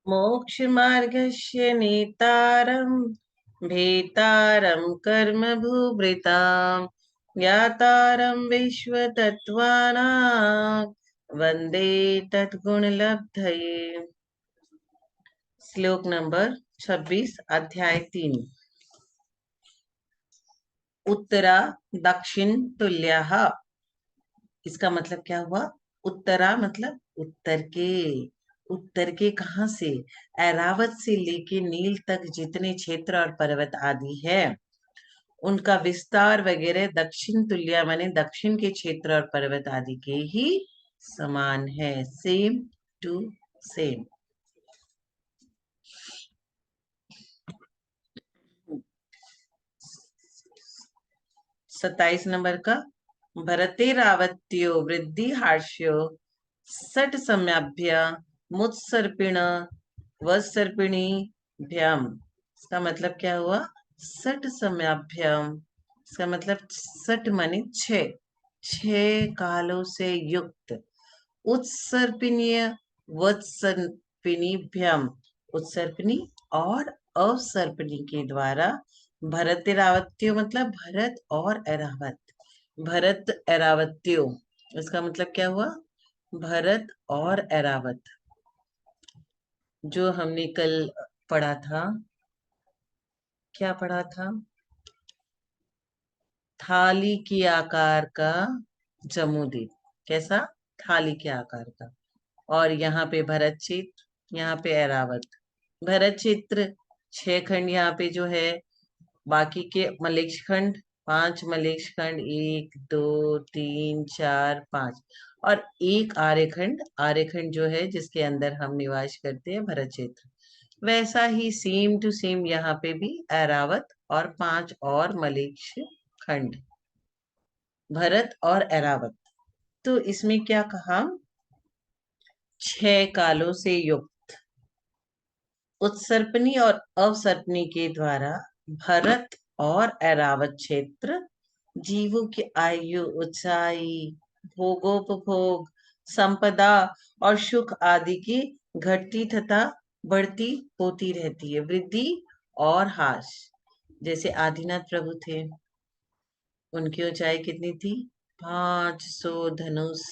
मोक्षमार्गस्य नेतारं भेतारं कर्म भूभृतां ज्ञातारं विश्वतत्त्वानां वन्दे तद्गुणलब्धये। श्लोक नंबर 26, अध्याय 3। उत्तरा दक्षिण तुल्याः। इसका मतलब क्या हुआ? उत्तरा मतलब उत्तर के कहां से? ऐरावत से लेके नील तक जितने क्षेत्र और पर्वत आदि है उनका विस्तार वगैरह दक्षिण तुल्य माने दक्षिण के क्षेत्र और पर्वत आदि के ही समान है। Same to same. 27 नंबर का। भरतेरावत्यो वृद्धि हार्ष्यो सट सम्याभ्य मुत्सर्पिण वसर्पिणी भ्याम। इसका मतलब क्या हुआ? सट सम्याभ्याम, इसका मतलब सट माने छह कालों से युक्त। उत्सर्पिणीय वत्सर्पिणीभ्याम, उत्सर्पिणी और अवसर्पिणी के द्वारा। भरत एरावत्यो मतलब भरत और एरावत। भरत एरावत्यो, इसका मतलब क्या हुआ? भरत और एरावत। जो हमने कल पढ़ा था, क्या पढ़ा था? थाली के आकार का जम्मूद्वीप। कैसा? थाली के आकार का। और यहाँ पे भरत क्षेत्र, यहाँ पे ऐरावत। भरत क्षेत्र 6 खंड यहाँ पे जो है, बाकी के मलेच्छ खंड 5 मलेच्छ खंड, 1 2 3 4 5, और एक आर्यखंड। आर्यखंड जो है जिसके अंदर हम निवास करते हैं, भरत क्षेत्र। वैसा ही सेम टू सेम यहाँ पे भी ऐरावत और 5 और मलेच्छ खंड, भरत और ऐरावत। तो इसमें क्या कहा? 6 कालों से युक्त उत्सर्पणी और अवसर्पणी के द्वारा भरत और ऐरावत क्षेत्र जीवों की आयु, ऊंचाई, भोगोपभोग, संपदा और सुख आदि की घटती तथा बढ़ती होती रहती है। वृद्धि और ह्रास। जैसे आदिनाथ प्रभु थे, उनकी ऊंचाई कितनी थी? 500 धनुष।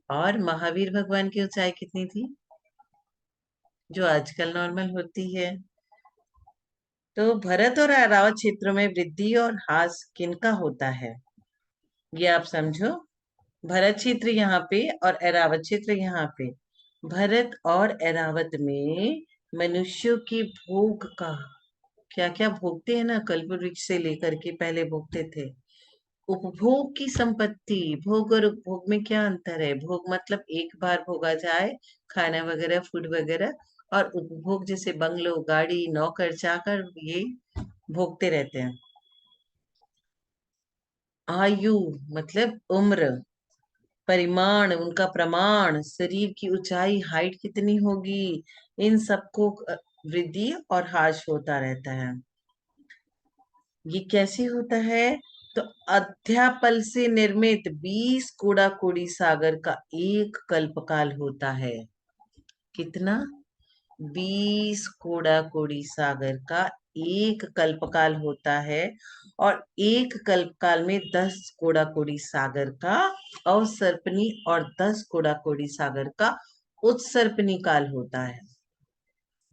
और महावीर भगवान की ऊंचाई कितनी थी, जो आजकल नॉर्मल होती है? तो भरत और ऐरावत क्षेत्रों में वृद्धि और ह्रास किनका होता है, ये आप समझो। भरत क्षेत्र यहाँ पे और ऐरावत क्षेत्र यहाँ पे। भरत और ऐरावत में मनुष्यों की भोग का, क्या क्या भोगते हैं ना, कल्प वृक्ष से लेकर के पहले भोगते थे। उपभोग की संपत्ति। भोग और उपभोग में क्या अंतर है? भोग मतलब एक बार भोगा जाए, खाना वगैरह, फूड वगैरह। और उपभोग जैसे बंगलो, गाड़ी, नौकर चाकर, ये भोगते रहते हैं। आयु मतलब उम्र। परिमाण, उनका प्रमाण, शरीर की ऊंचाई, हाइट कितनी होगी, इन सबको वृद्धि और ह्रास होता रहता है। ये कैसे होता है? तो अध्यापल से निर्मित 20 कूड़ा कूड़ी सागर का एक कल्पकाल होता है। कितना? 20 कूड़ा कूड़ी सागर का एक कल्पकाल होता है। और एक कल्पकाल में 10 कूड़ा कूड़ी सागर का अवसर्पणी और 10 कूड़ा कूड़ी सागर का उत्सर्पणी काल होता है।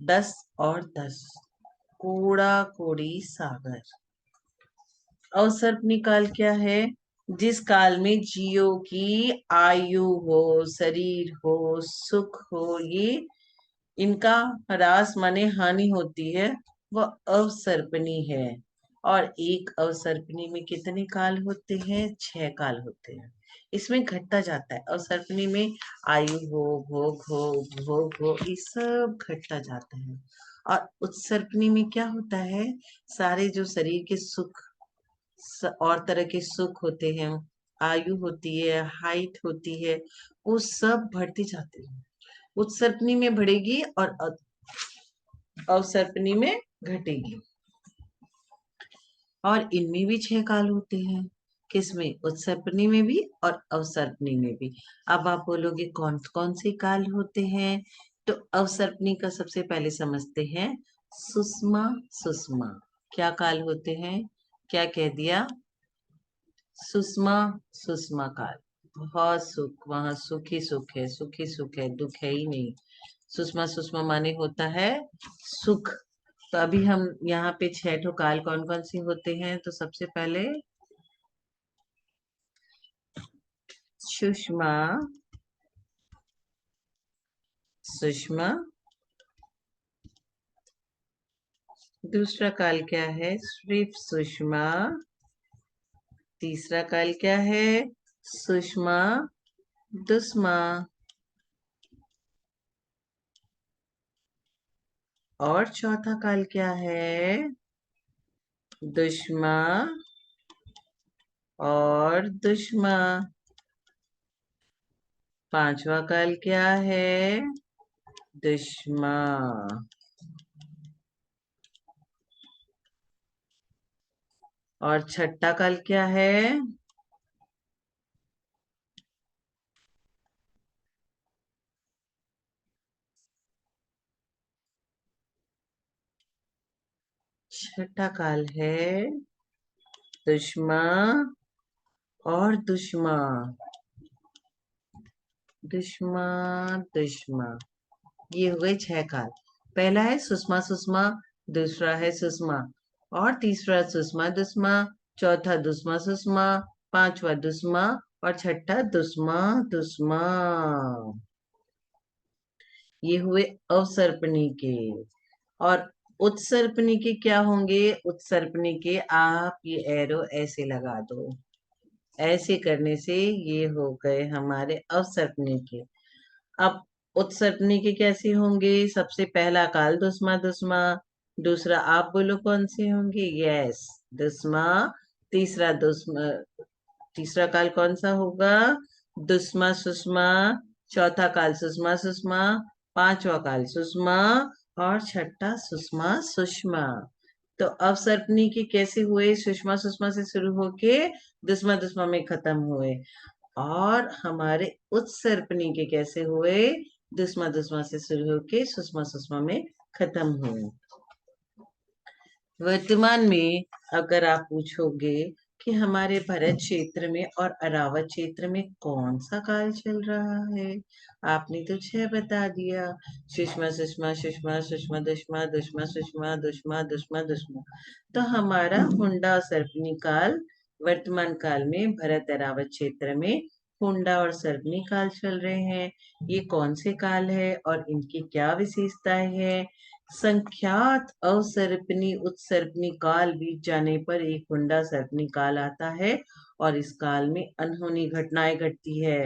10 और 10 कूड़ा कूड़ी सागर। अवसर्पणी काल क्या है? जिस काल में जीवों की आयु हो, शरीर हो, सुख हो, ये इनका ह्रास माने हानि होती है, वह अवसर्पणी है। और एक अवसर्पणी में कितने काल होते हैं? 6 काल होते हैं। इसमें घटता जाता है। अवसर्पणी में आयु हो, भोग हो, उपभोग हो, ये सब घटता जाता है। और उत्सर्पणी में क्या होता है? सारे जो शरीर के सुख और तरह के सुख होते हैं, आयु होती है, हाइट होती है, वो सब बढ़ती जाती है। उत्सर्पणी में बढ़ेगी और अवसर्पणी में घटेगी। और इनमें भी 6 काल होते हैं। किसमें? उत्सर्पणी में भी और अवसर्पणी में भी। अब आप बोलोगे कौन कौन से काल होते हैं? तो अवसर्पणी का सबसे पहले समझते हैं। सुषमा सुषमा क्या काल होते हैं? क्या कह दिया? सुषमा सुषमा काल। बहुत सुख, वहां सुख ही सुख है, सुख ही सुख है, दुख है ही नहीं। सुषमा सुषमा माने होता है सुख। तो अभी हम यहाँ पे 6 ठो काल कौन कौन सी होते हैं? तो सबसे पहले सुषमा सुषमा, दूसरा काल क्या है? सिर्फ सुषमा। तीसरा काल क्या है? सुषमा दुष्मा। और चौथा काल क्या है? दुष्मा और दुष्मा। पांचवा काल क्या है? दुष्मा। और छठा काल क्या है? छठा काल है दुष्मा और दुष्मा। दुष्मा दुष्मा, ये हो गए 6 काल। पहला है सुषमा सुषमा, दूसरा है सुषमा, और तीसरा सुषमा दुष्मा, चौथा दुष्मा सुषमा, पांचवा दुष्मा, और छठा दुष्मा दुष्मा। ये हुए अवसर्पणी के। और उत्सर्पणी के क्या होंगे? उत्सर्पणी के आप ये एरो ऐसे लगा दो, ऐसे करने से ये हो गए हमारे अवसर्पणी के। अब उत्सर्पणी के कैसे होंगे? सबसे पहला काल दुस्मा दुस्मा, दूसरा आप बोलो कौन से होंगे? यस, दुस्मा। तीसरा दुस्मा, तीसरा काल कौन सा होगा? दुस्मा सुषमा। चौथा काल सुषमा सुषमा, पांचवा काल सुषमा, और छठा सुषमा सुषमा। तो अवसर्पणी के कैसे हुए? सुषमा सुषमा से शुरू होके दुस्मा दुस्मा में खत्म हुए। और हमारे उत्सर्पणी के कैसे हुए? दुस्मा दुस्मा से शुरू होके सुषमा सुषमा में खत्म हुए। वर्तमान में अगर आप पूछोगे कि हमारे भरत क्षेत्र में और अरावत क्षेत्र में कौन सा काल चल रहा है, आपने तो 6 बता दिया। सुषमा सुषमा सुषमा सुषमा दुष्मा दुष्मा सुषमा दुष्मा दुष्मा दुष्मा। तो हमारा हुंडा और सर्पनी काल वर्तमान काल में भरत अरावत क्षेत्र में हुंडा और सर्पनी काल चल रहे हैं। ये कौन से काल है और इनकी क्या विशेषताएं हैं? संख्यात अवसर्पणी उत्सर्पणी काल बीत जाने पर एक हुंडा सर्पणी काल आता है, और इस काल में अनहोनी घटनाएं घटती है।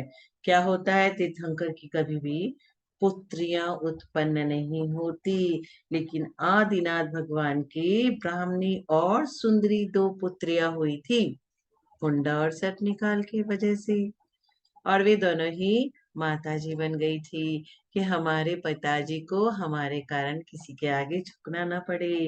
क्या होता है? तीर्थंकर की कभी भी पुत्रियां उत्पन्न नहीं होती, लेकिन आदिनाथ भगवान की ब्राह्मणी और सुंदरी 2 पुत्रियां हुई थी हुंडा और सर्पणी काल की वजह से। और वे दोनों ही माता जी बन गई थी कि हमारे पिताजी को हमारे कारण किसी के आगे झुकना ना पड़े।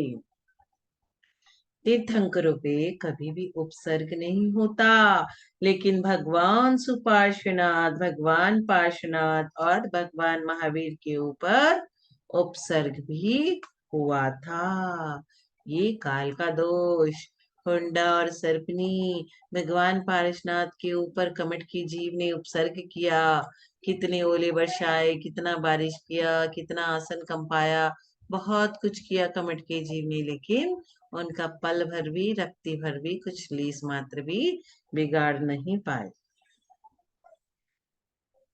तीर्थंकरों पे कभी भी उपसर्ग नहीं होता, लेकिन भगवान सुपार्श्वनाथ, भगवान पार्श्वनाथ और भगवान महावीर के ऊपर उपसर्ग भी हुआ था। ये काल का दोष। हुंडा और सर्पनी, भगवान पार्श्वनाथ के ऊपर कमट की जीव ने उपसर्ग किया। कितने ओले बरसाए, कितना बारिश किया, कितना आसन कंपाया, बहुत कुछ किया कमट के जीव ने, लेकिन उनका पल भर भी, रत्ती भर भी, कुछ लीस मात्र भी बिगाड़ नहीं पाए।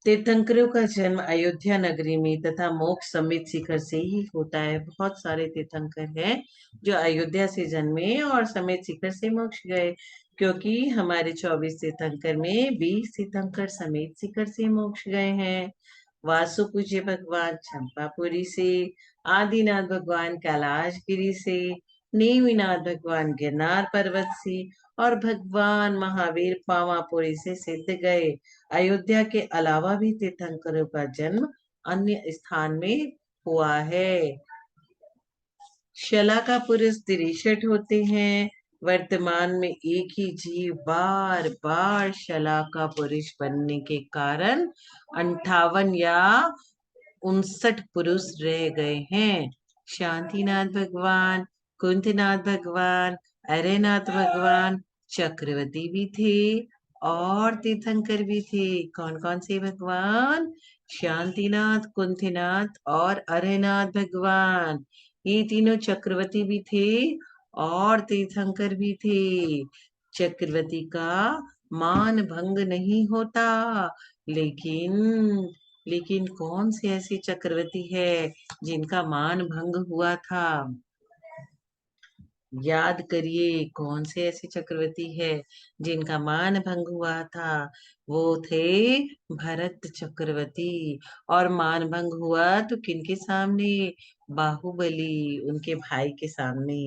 तीर्थंकरों का जन्म अयोध्या नगरी में तथा मोक्ष समेत शिखर से ही होता है। बहुत सारे तीर्थंकर हैं जो अयोध्या से जन्मे और समेत शिखर से मोक्ष गए, क्योंकि हमारे 24 तीर्थंकर में 20 तीर्थंकर समेत शिखर से मोक्ष गए हैं। वासु पूज्य भगवान चंपापुरी से, आदिनाथ भगवान कैलाश गिरी से, नेमिनाथ भगवान गिरनार पर्वत से, और भगवान महावीर पावापुरी से सिद्ध गए। अयोध्या के अलावा भी तीर्थंकरों का जन्म अन्य स्थान में हुआ है। शला का पुरुष 63 होते हैं। वर्तमान में एक ही जीव बार बार शला का पुरुष बनने के कारण 58 या 59 पुरुष रह गए हैं। शांतिनाथ भगवान, कुंतनाथ भगवान, अरेनाथ भगवान, चक्रवर्ती भी थे और तीर्थंकर भी थे। कौन कौन से भगवान? शांतिनाथ, कुंतनाथ और अरेनाथ भगवान। ये तीनों चक्रवर्ती भी थे और तीर्थंकर भी थे। चक्रवर्ती का मान भंग नहीं होता, लेकिन लेकिन कौन से ऐसे चक्रवर्ती है जिनका मान भंग हुआ था? याद करिए, कौन से ऐसे चक्रवर्ती है जिनका मान भंग हुआ था? वो थे भरत चक्रवर्ती। और मान भंग हुआ तो किनके सामने? बाहुबली, उनके भाई के सामने।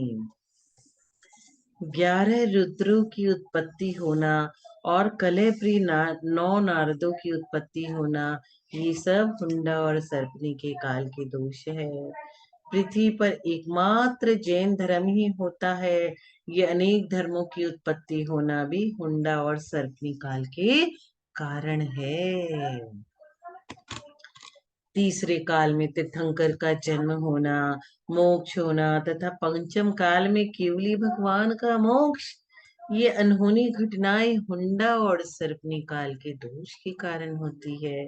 11 रुद्रों की उत्पत्ति होना और कलह नौ नारदों की उत्पत्ति होना, ये सब हुंडा और सर्पनी के काल के दोष है। पृथ्वी पर एकमात्र जैन धर्म ही होता है। ये अनेक धर्मों की उत्पत्ति होना भी हुंडा और सर्पनी काल के कारण है। तीसरे काल में तीर्थंकर का जन्म होना, मोक्ष होना तथा पंचम काल में केवली भगवान का मोक्ष, ये अनहोनी घटनाएं हुंडा और सर्पनी काल के दोष के कारण होती है।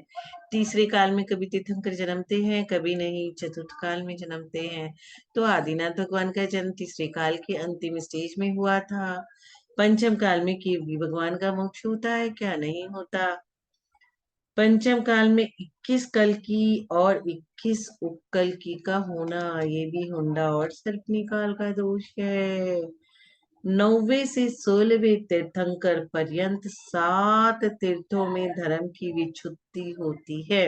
तीसरे काल में कभी तीर्थंकर जन्मते हैं, कभी नहीं, चतुर्थ काल में जन्मते हैं। तो आदिनाथ भगवान का जन्म तीसरे काल के अंतिम स्टेज में हुआ था। पंचम काल में केवली भगवान का मोक्ष होता है क्या? नहीं होता। पंचम काल में 21 कल की और 21 उपकल की का होना, ये भी हुंडा और सर्पनी काल का दोष है। 9वें से 16वें तीर्थंकर पर्यंत 7 तीर्थों में धर्म की विच्युति होती है।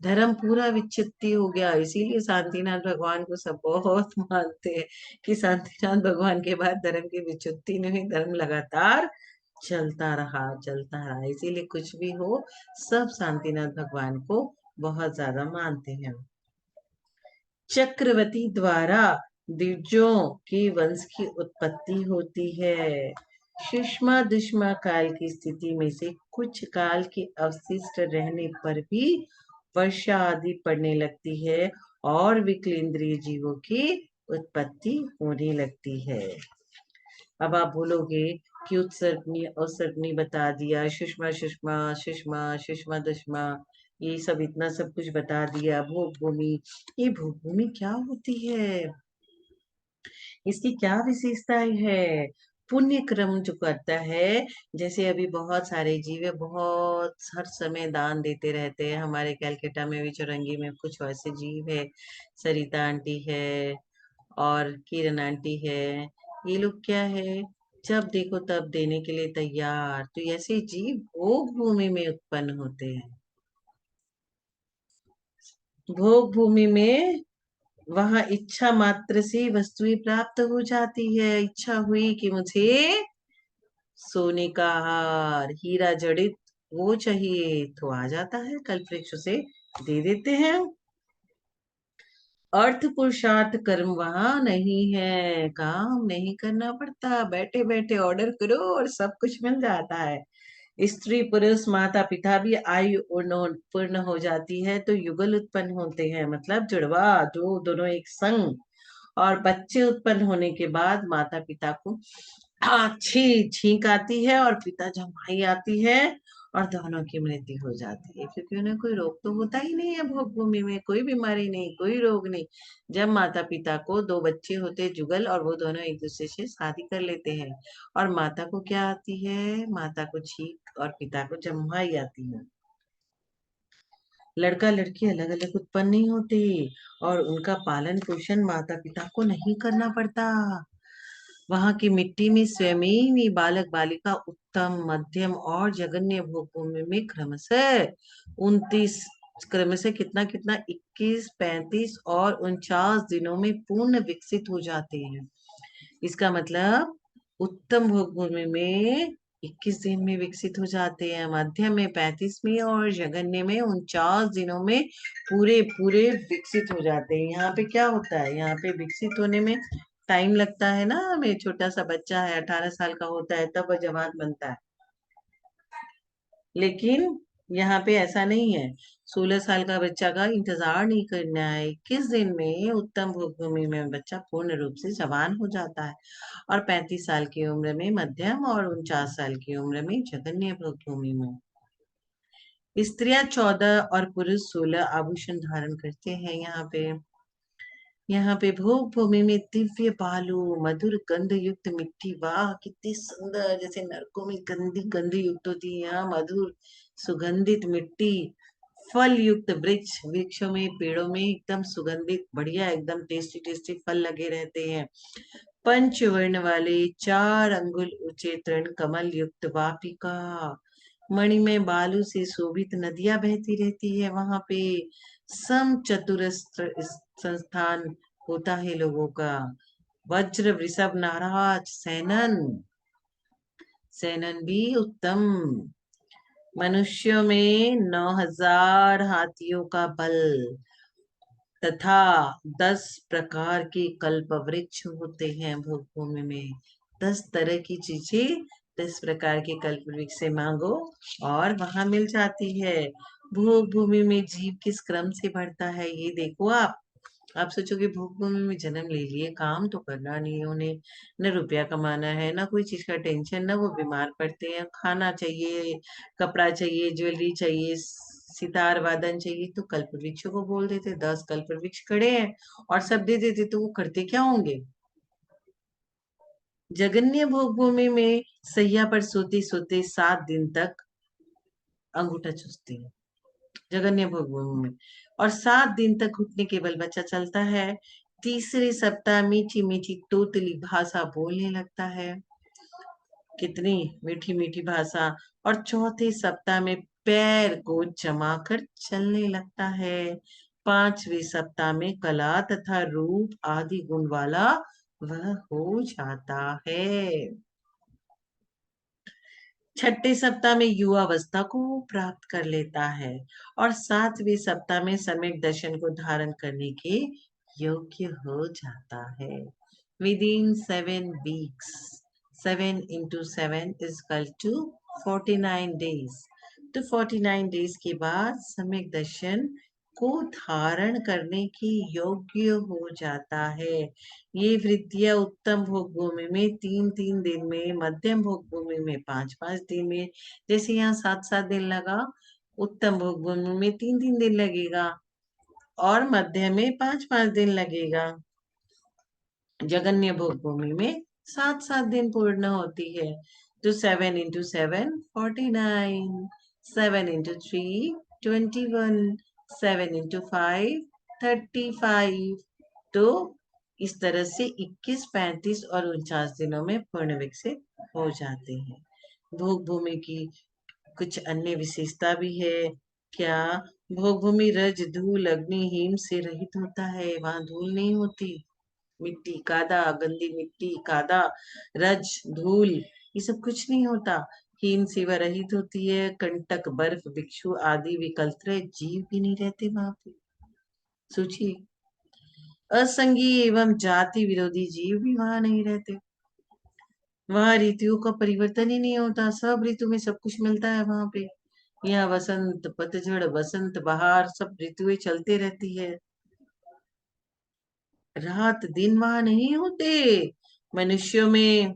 धर्म पूरा विच्छित्ति हो गया, इसीलिए शांतिनाथ भगवान को सब बहुत मानते हैं कि शांतिनाथ भगवान के बाद धर्म की विच्छित्ति नहीं, धर्म लगातार चलता रहा, इसीलिए कुछ भी हो सब शांतिनाथ भगवान को बहुत ज्यादा मानते हैं। चक्रवर्ती द्वारा द्विजों के वंश की उत्पत्ति होती है। सुषमा दुष्मा काल की स्थिति में से कुछ काल के अवशिष्ट रहने पर भी वर्षा आदि पड़ने लगती है और विकलेंद्रिय जीवों की उत्पत्ति होने लगती है। अब आप बोलोगे कि उत्सर्गनी अवसर्गनी बता दिया, सुषमा सुषमा सुषमा सुषमा दुष्मा, ये सब इतना सब कुछ बता दिया। भोग भूमि, ये भोग भूमि क्या होती है? इसकी क्या विशेषताएं है? पुण्य क्रम जो करता है, जैसे अभी बहुत सारे जीव है, बहुत हर समय दान देते रहते हैं। हमारे कलकत्ता में भी चौरंगी में कुछ ऐसे जीव है, सरिता आंटी है और किरण आंटी है। ये लोग क्या है, जब देखो तब देने के लिए तैयार। तो ऐसे जीव भोग भूमि में उत्पन्न होते हैं। भोग भूमि में वहां इच्छा मात्र से वस्तुएं प्राप्त हो जाती है। इच्छा हुई कि मुझे सोने का हार, हीरा जड़ित वो चाहिए, तो आ जाता है, कल्प वृक्ष से दे देते हैं। अर्थ पुरुषार्थ कर्म वहां नहीं है, काम नहीं करना पड़ता, बैठे बैठे ऑर्डर करो और सब कुछ मिल जाता है। स्त्री पुरुष माता पिता भी आयु पूर्ण हो जाती है तो युगल उत्पन्न होते हैं, मतलब जुड़वा, जो दोनों एक संग। और बच्चे उत्पन्न होने के बाद माता पिता को अच्छी छींक आती है और पिता जमाई आती है और दोनों की मृत्यु हो जाती है, क्योंकि उन्हें कोई रोग तो होता ही नहीं है। भोग भूमि में कोई बीमारी नहीं, कोई रोग नहीं। जब माता पिता को 2 बच्चे होते जुगल और वो दोनों एक दूसरे से शादी कर लेते हैं, और माता को क्या आती है? माता को छींक और पिता को जमाई आती है। लड़का लड़की अलग अलग उत्पन्न नहीं होते और उनका पालन पोषण माता पिता को नहीं करना पड़ता। वहां की मिट्टी में स्वयं ही बालक बालिका उत्तम, मध्यम और जघन्य भोग भूमि में क्रमशः 29, क्रमशः कितना कितना 21, 35 और 49 दिनों में पूर्ण विकसित हो जाते हैं। इसका मतलब उत्तम भोग भूमि में 21 दिन में विकसित हो जाते हैं, मध्यम में 35 में और जघन्य में 49 दिनों में पूरे पूरे विकसित हो जाते हैं। यहाँ पे क्या होता है, यहाँ पे विकसित होने में टाइम लगता है ना। हमें छोटा सा बच्चा है, 18 साल का होता है तब वह जवान बनता है, लेकिन यहाँ पे ऐसा नहीं है। 16 साल का बच्चा का इंतजार नहीं करना है, 21 दिन में उत्तम भोग भूमि में बच्चा पूर्ण रूप से जवान हो जाता है। और 35 साल की उम्र में मध्यम और 49 साल की उम्र में जघन्य भोग भूमि में। स्त्रियां 14 और पुरुष 16 आभूषण धारण करते हैं। यहाँ पे भोग भूमि में दिव्य बालू, मधुर गंध युक्त मिट्टी, वाह कितनी सुंदर, जैसे नरकों में गंदी गंधी युक्त होती है, यहाँ मधुर सुगंधित मिट्टी। फल युक्त वृक्ष, वृक्षों में पेड़ों में एकदम सुगंधित बढ़िया एकदम टेस्टी टेस्टी फल लगे रहते हैं। पंचवर्ण वाले 4 अंगुल ऊंचे तृण कमल युक्त वाटिका, मणिमय बालू से शोभित नदियां बहती रहती है वहां पे। सम चतुरस्र संस्थान होता है लोगों का। वज्र वृषभ नाराज सैनन, सैनन भी उत्तम। मनुष्यों में 9,000 हाथियों का बल तथा 10 प्रकार के कल्प वृक्ष होते हैं भोग भूमि में। 10 तरह की चीजें 10 प्रकार के कल्प वृक्ष से मांगो और वहां मिल जाती है। भोग भूमि में जीव किस क्रम से बढ़ता है ये देखो आप सोचोगे भोग भूमि में जन्म ले लिए, काम तो करना नहीं है उन्हें, न रुपया कमाना है, ना कोई चीज का टेंशन, ना वो बीमार पड़ते हैं, खाना चाहिए, कपड़ा चाहिए, ज्वेलरी चाहिए, सितार वादन चाहिए, तो कल्प वृक्षों को बोल देते, 10 कल्प वृक्ष खड़े हैं और सब दे देते, तो वो करते क्या होंगे। जगन्य भोग भूमि में सैया पर सोते सोते 7 दिन तक अंगूठा चूसती है, जगन्य भोग भूमि में। और 7 दिन तक घुटने के बल बच्चा चलता है। तीसरे सप्ताह मीठी मीठी तोतली भाषा बोलने लगता है, कितनी मीठी मीठी भाषा। और चौथे सप्ताह में पैर को जमा कर चलने लगता है। 5वें सप्ताह में कला तथा रूप आदि गुण वाला वह हो जाता है। छठे सप्ताह में युवावस्था को प्राप्त कर लेता है। और 7वें सप्ताह में सम्यक दर्शन को धारण करने के योग्य हो जाता है। Within 7 weeks, 7 into 7 is equal to 49 days। तो 49 डेज के बाद सम्यक दर्शन को धारण करने के योग्य हो जाता है। ये वृद्धियां उत्तम भोग भूमि में 3-3 दिन में, मध्यम भोग भूमि में 5-5 दिन में, जैसे यहाँ 7-7 दिन लगा, उत्तम भोग भूमि में 3-3 दिन लगेगा और मध्य में 5-5 दिन लगेगा। जगन्य भोग भूमि में 7-7 दिन पूर्ण होती है। तो 7 into 7 49, 7 into 3 21, 7 into 5 35। तो इस तरह से 21, 35 और 49 दिनों में पूर्ण विकसित हो जाते हैं। भोग भूमि की कुछ अन्य विशेषता भी है। क्या? भोग भूमि रज धूल अग्नि हिम से रहित होता है, वहां धूल नहीं होती, मिट्टी कादा, गंदी मिट्टी कादा, रज धूल, ये सब कुछ नहीं होता। हीन सेवा रहित होती है। कंटक बर्फ भिक्षु आदि विकल्प जीव भी नहीं रहते वहां पे, सोचिए। असंगी एवं जाति विरोधी जीव भी वहां नहीं रहते। वहां ऋतुओं का परिवर्तन ही नहीं होता, सब ऋतु में सब कुछ मिलता है वहां पे। यहाँ वसंत पतझड़ बसंत बहार सब ऋतुएं चलते रहती है। रात दिन वहां नहीं होते। मनुष्यों में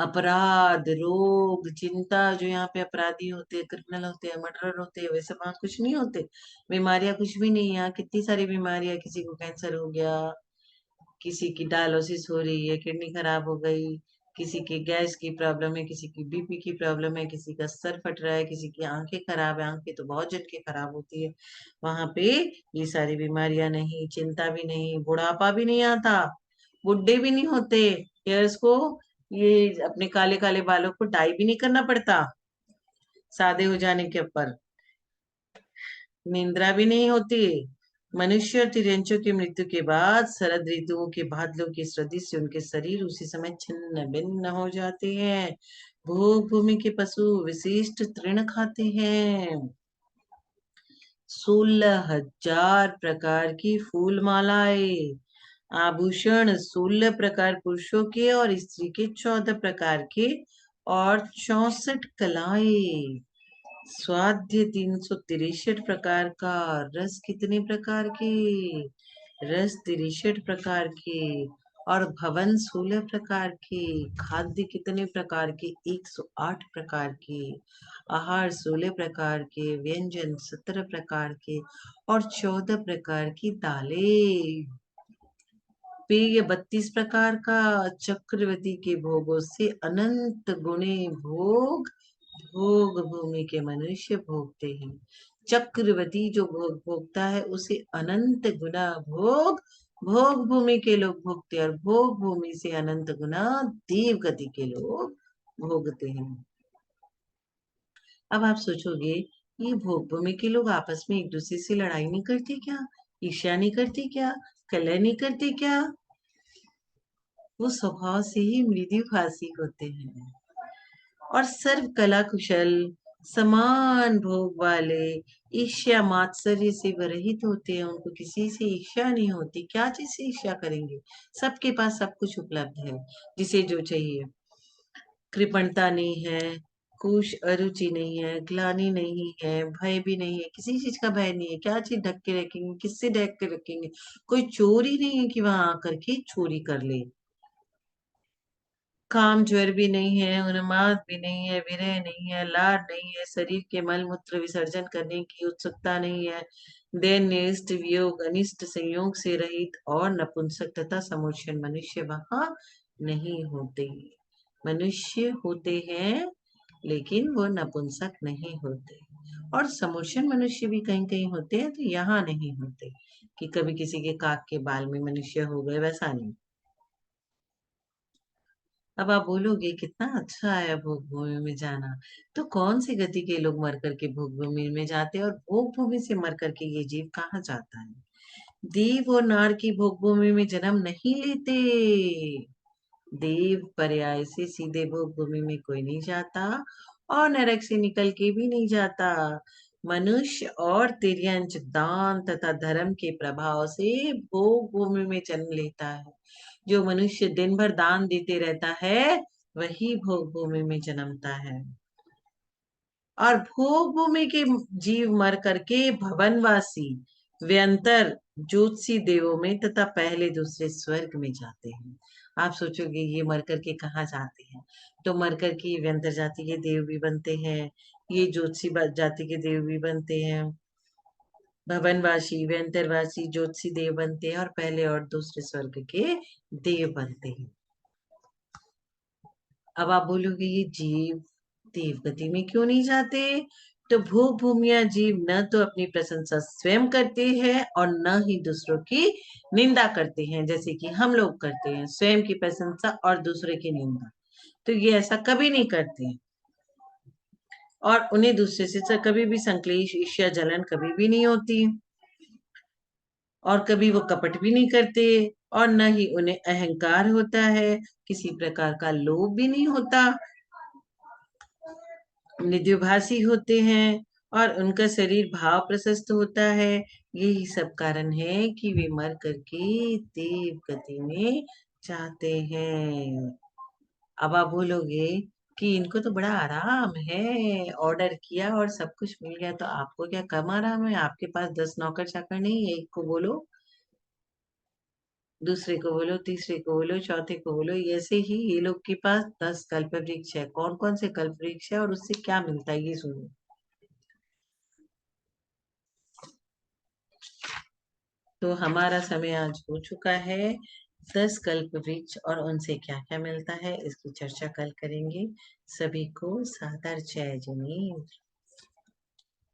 अपराध, रोग, चिंता, जो यहाँ पे अपराधी होते हैं, क्रिमिनल होते हैं, मर्डरर होते हैं, वैसे वहां कुछ नहीं होते। बीमारियां कुछ भी नहीं, यहाँ कितनी सारी बीमारियां, किसी को कैंसर हो गया, किसी की डायलिसिस हो रही है, किडनी खराब हो गई, किसी की गैस की प्रॉब्लम है, किसी की बीपी की प्रॉब्लम है, किसी का सर फट रहा है, किसी की आंखें खराब है, आंखें तो बहुत जन के खराब होती है। वहां पे ये सारी बीमारियां नहीं, चिंता भी नहीं, बुढ़ापा भी नहीं आता, बुढ़े भी नहीं होते। हेयर्स को, ये अपने काले काले बालों को डाई भी नहीं करना पड़ता सादे हो जाने के ऊपर। निंद्रा भी नहीं होती। मनुष्य और तिर्यंचों की मृत्यु के बाद शरद ऋतुओं के बादलों की सर्दी से उनके शरीर उसी समय छिन्न भिन्न हो जाते हैं। भोग भूमि के पशु विशिष्ट तृण खाते हैं। 16,000 प्रकार की फूल मालाएं, आभूषण 16 प्रकार पुरुषों के और स्त्री के 14 प्रकार के, और 64 कलाएं, स्वाध्य 363 प्रकार का। रस कितने प्रकार के? रस 63 प्रकार के। और भवन 16 प्रकार के। खाद्य कितने प्रकार के? 108 प्रकार के। आहार 16 प्रकार के। व्यंजन 17 प्रकार के। और 14 प्रकार की दालें। पेय 32 प्रकार का। चक्रवर्ती के भोगों से अनंत गुणे भोग भोग भूमि के मनुष्य भोगते हैं। चक्रवर्ती जो भोग भोगता है उसे अनंत गुना भोग भोग भूमि के लोग भोगते हैं, और भोग भूमि से अनंत गुना देव गति के लोग भोगते हैं। अब आप सोचोगे, ये भोग भूमि के लोग आपस में एक दूसरे से लड़ाई नहीं करते क्या? ईर्ष्या नहीं करते क्या? कलह नहीं करते क्या? वो स्वभाव से ही मृदुभाषी होते हैं और सर्व कला कुशल, समान भोग वाले, ईर्ष्या मात्सर्य से रहित होते हैं। उनको किसी से ईर्ष्या नहीं होती। क्या चीज से ईर्ष्या करेंगे? सबके पास सब कुछ उपलब्ध है, जिसे जो चाहिए। कृपणता नहीं है, कुश अरुचि नहीं है, ग्लानि नहीं है, भय भी नहीं है, किसी चीज का भय नहीं है। क्या चीज ढक के रखेंगे? किससे ढक के रखेंगे? कोई चोरी नहीं है कि वहां आकर के चोरी कर ले। काम ज्वर भी नहीं है, उन्माद भी नहीं है, विरह नहीं है, लाड नहीं है, शरीर के मल मूत्र विसर्जन करने की उत्सुकता नहीं है, दैन्य इष्ट वियोग अनिष्ट संयोग से रहित और नपुंसक तथा समोशन मनुष्य वहां नहीं होते। मनुष्य होते हैं लेकिन वो नपुंसक नहीं होते। और समोशन मनुष्य भी कहीं कहीं होते हैं, तो यहाँ नहीं होते कि कभी किसी के काक के बाल में मनुष्य हो गए, वैसा नहीं। अब आप बोलोगे कितना अच्छा है भोग भूमि में जाना। तो कौन सी गति के लोग मर करके भोग भूमि में जाते हैं, और भोग भूमि से मर करके ये जीव कहाँ जाता है? देव और नार की भोग भूमि में जन्म नहीं लेते। देव पर्याय से सीधे भोग भूमि में कोई नहीं जाता, और नरक से निकल के भी नहीं जाता। मनुष्य और तिर्यंच दान तथा धर्म के प्रभाव से भोग भूमि में जन्म लेता है। जो मनुष्य दिन भर दान देते रहता है वही भोग भूमि में जन्मता है। और भोग भूमि के जीव मर करके भवनवासी, व्यंतर, ज्योतिषी देवों में तथा पहले दूसरे स्वर्ग में जाते हैं। आप सोचोगे ये मर करके कहाँ जाते हैं? तो मर करके ये व्यंतर जाति के देव भी बनते हैं, ये ज्योतिषी जाति के देव भी बनते हैं। भवनवासी, व्यंतरवासी, ज्योतिषी देव बनते हैं, और पहले और दूसरे स्वर्ग के देव बनते हैं। अब आप बोलोगे ये जीव देव गति में क्यों नहीं जाते? तो भोग भूमिया जीव न तो अपनी प्रशंसा स्वयं करते हैं और न ही दूसरों की निंदा करते हैं, जैसे कि हम लोग करते हैं, स्वयं की प्रशंसा और दूसरे की निंदा। तो ये ऐसा कभी नहीं करते हैं। और उन्हें दूसरे से कभी भी संक्लेश, ईर्ष्या, जलन कभी भी नहीं होती। और कभी वो कपट भी नहीं करते, और न ही उन्हें अहंकार होता है, किसी प्रकार का लोभ भी नहीं होता। मृदुभाषी होते हैं और उनका शरीर भाव प्रशस्त होता है। यही सब कारण है कि वे मर करके देव गति में जाते हैं। अब आप बोलोगे कि इनको तो बड़ा आराम है, ऑर्डर किया और सब कुछ मिल गया, तो आपको क्या कम आराम है? आपके पास 10 नौकर चाकर नहीं है? एक को बोलो, दूसरे को बोलो, तीसरे को बोलो, चौथे को बोलो। ऐसे ही ये लोग के पास 10 कल्प वृक्ष है। कौन कौन से कल्प वृक्ष है और उससे क्या मिलता है, ये सुनो। तो हमारा समय आज हो चुका है। 10 कल्प वृक्ष और उनसे क्या क्या मिलता है, इसकी चर्चा कल करेंगे। सभी को सादर जय जिनेन्द्र।